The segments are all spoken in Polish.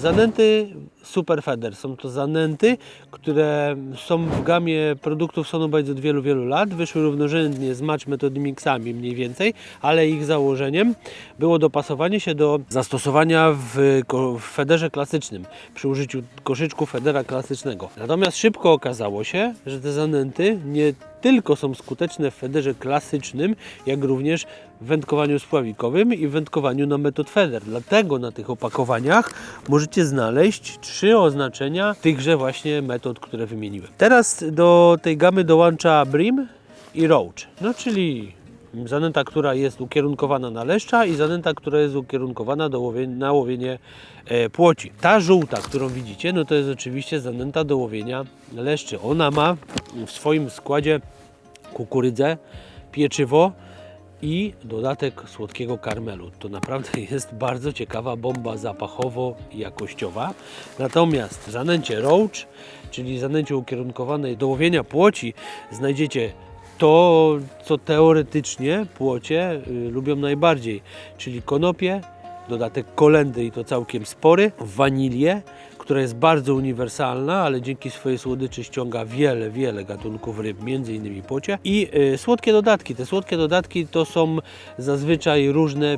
Zanęty Super Feather. Są to zanęty, które są w gamie produktów Sonobite od wielu, wielu lat. Wyszły równorzędnie z Match Method Mixami mniej więcej, ale ich założeniem było dopasowanie się do zastosowania w federze klasycznym, przy użyciu koszyczku federa klasycznego. Natomiast szybko okazało się, że te zanęty nie tylko są skuteczne w federze klasycznym, jak również w wędkowaniu spławikowym i w wędkowaniu na metod feder. Dlatego na tych opakowaniach możecie znaleźć 3 oznaczenia tychże właśnie metod, które wymieniłem. Teraz do tej gamy dołącza Bream i Roach, no czyli zanęta, która jest ukierunkowana na leszcza i zanęta, która jest ukierunkowana na łowienie płoci. Ta żółta, którą widzicie, no to jest oczywiście zanęta do łowienia leszczy. Ona ma w swoim składzie kukurydzę, pieczywo i dodatek słodkiego karmelu. To naprawdę jest bardzo ciekawa bomba zapachowo-jakościowa. Natomiast w zanęcie Roach, czyli zanęcie ukierunkowanej do łowienia płoci, znajdziecie to, co teoretycznie płocie lubią najbardziej, czyli konopie, dodatek kolendy i to całkiem spory, wanilię, która jest bardzo uniwersalna, ale dzięki swojej słodyczy ściąga wiele, wiele gatunków ryb, między innymi płocie i słodkie dodatki. Te słodkie dodatki to są zazwyczaj różne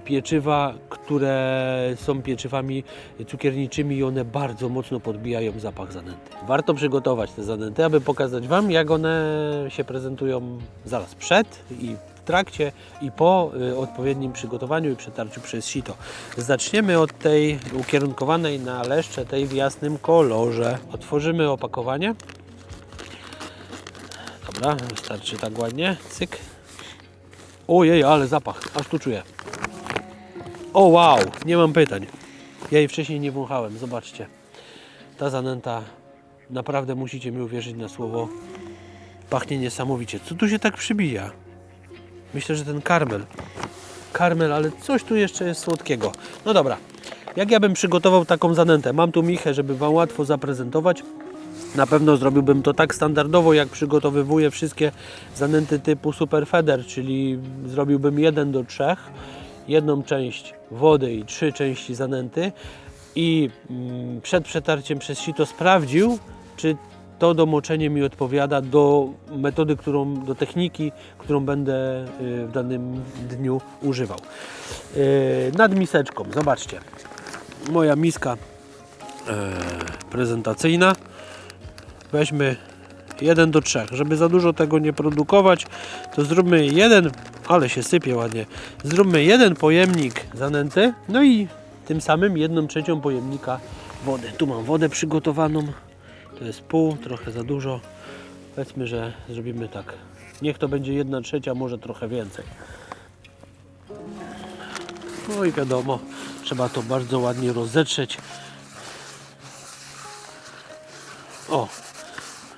pieczywa, które są pieczywami cukierniczymi i one bardzo mocno podbijają zapach zanęty. Warto przygotować te zanęty, aby pokazać Wam, jak one się prezentują zaraz przed i w trakcie i po odpowiednim przygotowaniu i przetarciu przez sito. Zaczniemy od tej ukierunkowanej na leszcze, tej w jasnym kolorze. Otworzymy opakowanie. Dobra, wystarczy tak ładnie. Cyk. Ojej, ale zapach, aż tu czuję. O wow, nie mam pytań. Ja jej wcześniej nie wąchałem, zobaczcie. Ta zanęta, naprawdę musicie mi uwierzyć na słowo, pachnie niesamowicie. Co tu się tak przybija? Myślę, że ten karmel, ale coś tu jeszcze jest słodkiego. No dobra, jak ja bym przygotował taką zanętę? Mam tu michę, żeby Wam łatwo zaprezentować. Na pewno zrobiłbym to tak standardowo, jak przygotowywuję wszystkie zanęty typu Super Feather, czyli zrobiłbym 1:3, jedną część wody i 3 części zanęty i przed przetarciem przez sito sprawdził, czy to domoczenie mi odpowiada do metody, do techniki, którą będę w danym dniu używał. Nad miseczką, zobaczcie, moja miska prezentacyjna. Weźmy 1:3. Żeby za dużo tego nie produkować, to zróbmy ale się sypie ładnie, zróbmy 1 pojemnik zanęty, no i tym samym 1/3 pojemnika wody. Tu mam wodę przygotowaną. To jest pół, trochę za dużo. Powiedzmy, że zrobimy tak. Niech to będzie 1/3, może trochę więcej. No i wiadomo, trzeba to bardzo ładnie rozetrzeć. O,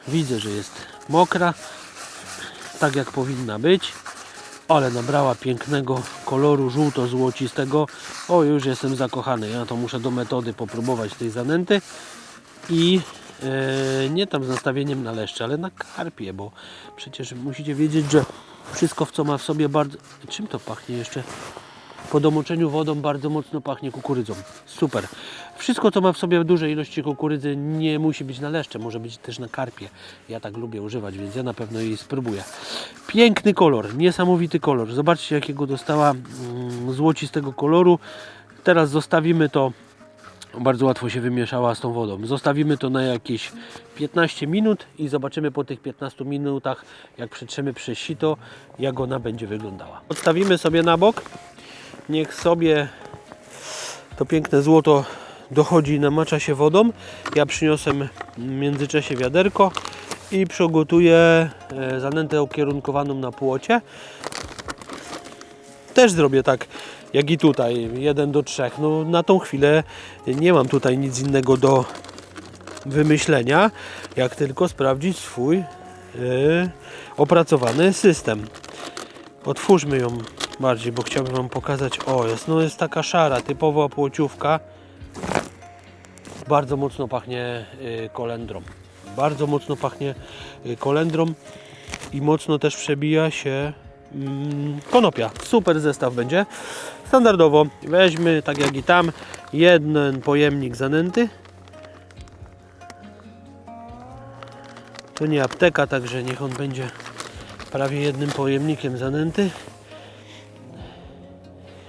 widzę, że jest mokra, tak jak powinna być, ale nabrała pięknego koloru żółto-złocistego. O, już jestem zakochany. Ja to muszę do metody popróbować tej zanęty i nie tam z nastawieniem na leszcze, ale na karpie, bo przecież musicie wiedzieć, że wszystko, co ma w sobie bardzo... Czym to pachnie jeszcze? Po domoczeniu wodą bardzo mocno pachnie kukurydzą. Super. Wszystko, co ma w sobie duże ilości kukurydzy, nie musi być na leszcze, może być też na karpie. Ja tak lubię używać, więc ja na pewno jej spróbuję. Piękny kolor, niesamowity kolor. Zobaczcie, jakiego dostała złocistego koloru. Teraz zostawimy to. Bardzo łatwo się wymieszała z tą wodą. Zostawimy to na jakieś 15 minut i zobaczymy po tych 15 minutach, jak przetrzemy przez sito, jak ona będzie wyglądała. Odstawimy sobie na bok. Niech sobie to piękne złoto dochodzi, namacza się wodą. Ja przyniosę w międzyczasie wiaderko i przygotuję zanętę ukierunkowaną na płocie. Też zrobię tak jak i tutaj, 1:3. No, na tą chwilę nie mam tutaj nic innego do wymyślenia, jak tylko sprawdzić swój opracowany system. Otwórzmy ją bardziej, bo chciałbym Wam pokazać. O, jest taka szara, typowa płociówka. Bardzo mocno pachnie kolendrą. Bardzo mocno pachnie kolendrą i mocno też przebija się konopia. Super zestaw będzie. Standardowo weźmy, tak jak i tam, jeden pojemnik zanęty. To nie apteka, także niech on będzie prawie jednym pojemnikiem zanęty.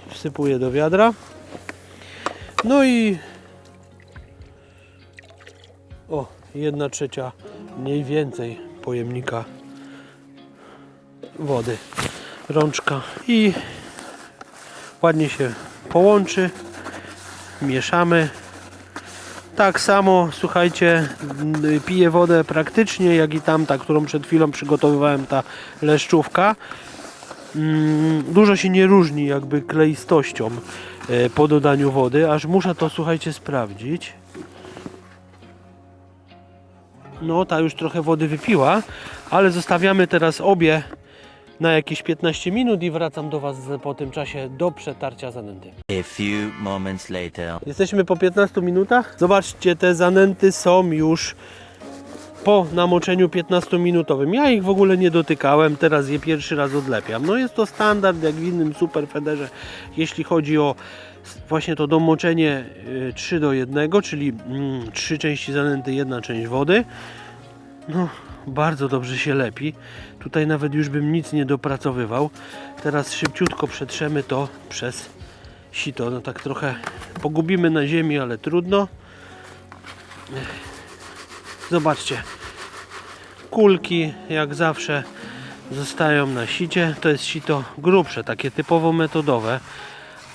Wsypuję do wiadra. No i 1/3 mniej więcej pojemnika wody. Rączka i ładnie się połączy. Mieszamy. Tak samo, słuchajcie, piję wodę praktycznie jak i tamta, którą przed chwilą przygotowywałem, ta leszczówka. Dużo się nie różni jakby kleistością po dodaniu wody, aż muszę to, słuchajcie, sprawdzić. No, ta już trochę wody wypiła, ale zostawiamy teraz obie na jakieś 15 minut i wracam do Was po tym czasie do przetarcia zanęty. A few moments later. Jesteśmy po 15 minutach. Zobaczcie, te zanęty są już po namoczeniu 15-minutowym. Ja ich w ogóle nie dotykałem, teraz je pierwszy raz odlepiam. No jest to standard jak w innym Superfederze, jeśli chodzi o właśnie to domoczenie 3:1, czyli 3 części zanęty, 1 część wody. No, bardzo dobrze się lepi. Tutaj nawet już bym nic nie dopracowywał. Teraz szybciutko przetrzemy to przez sito. No tak trochę pogubimy na ziemi, ale trudno. Zobaczcie. Kulki jak zawsze zostają na sicie. To jest sito grubsze, takie typowo metodowe.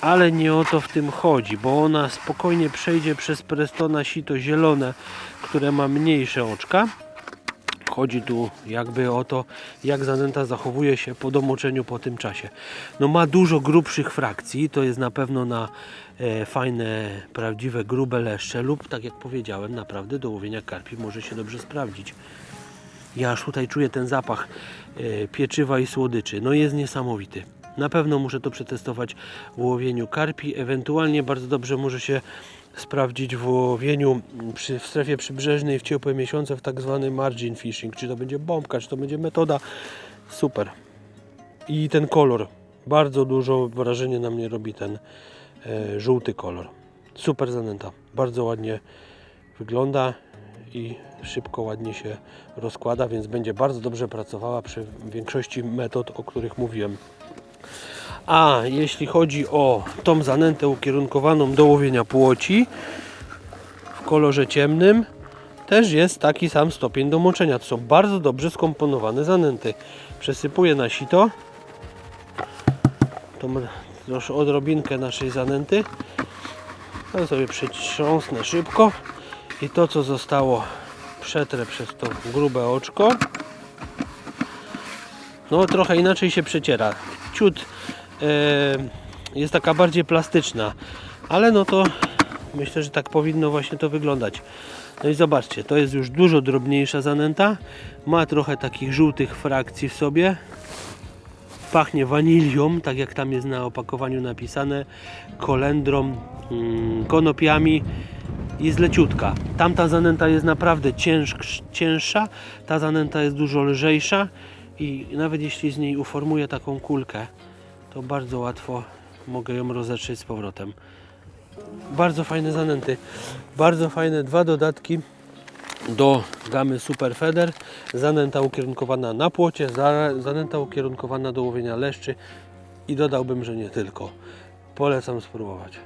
Ale nie o to w tym chodzi, bo ona spokojnie przejdzie przez Prestona sito zielone, które ma mniejsze oczka. Chodzi tu jakby o to, jak zanęta zachowuje się po domoczeniu po tym czasie. No ma dużo grubszych frakcji, to jest na pewno na fajne, prawdziwe, grube leszcze lub, tak jak powiedziałem, naprawdę do łowienia karpi może się dobrze sprawdzić. Ja aż tutaj czuję ten zapach pieczywa i słodyczy. No jest niesamowity. Na pewno muszę to przetestować w łowieniu karpi, ewentualnie bardzo dobrze może się sprawdzić w łowieniu w strefie przybrzeżnej w ciepłe miesiące, w tak zwany margin fishing, czy to będzie bombka, czy to będzie metoda. Super. I ten kolor, bardzo dużo wrażenie na mnie robi ten żółty kolor. Super zanęta, bardzo ładnie wygląda i szybko, ładnie się rozkłada, więc będzie bardzo dobrze pracowała przy większości metod, o których mówiłem. A jeśli chodzi o tą zanętę ukierunkowaną do łowienia płoci w kolorze ciemnym, też jest taki sam stopień domoczenia. To są bardzo dobrze skomponowane zanęty. Przesypuję na sito tą troszkę odrobinkę naszej zanęty. To sobie przetrząsnę szybko i to, co zostało, przetrę przez to grube oczko. No trochę inaczej się przeciera. Ciut jest taka bardziej plastyczna, ale no to myślę, że tak powinno właśnie to wyglądać. No i zobaczcie, to jest już dużo drobniejsza zanęta, ma trochę takich żółtych frakcji w sobie, pachnie wanilią, tak jak tam jest na opakowaniu napisane, kolendrą, konopiami, jest leciutka. Tamta zanęta jest naprawdę cięższa, ta zanęta jest dużo lżejsza i nawet jeśli z niej uformuję taką kulkę, to bardzo łatwo mogę ją rozetrzeć z powrotem. Bardzo fajne zanęty, bardzo fajne dwa dodatki do gamy Superfeder. Zanęta ukierunkowana na płocie, zanęta ukierunkowana do łowienia leszczy i dodałbym, że nie tylko. Polecam spróbować.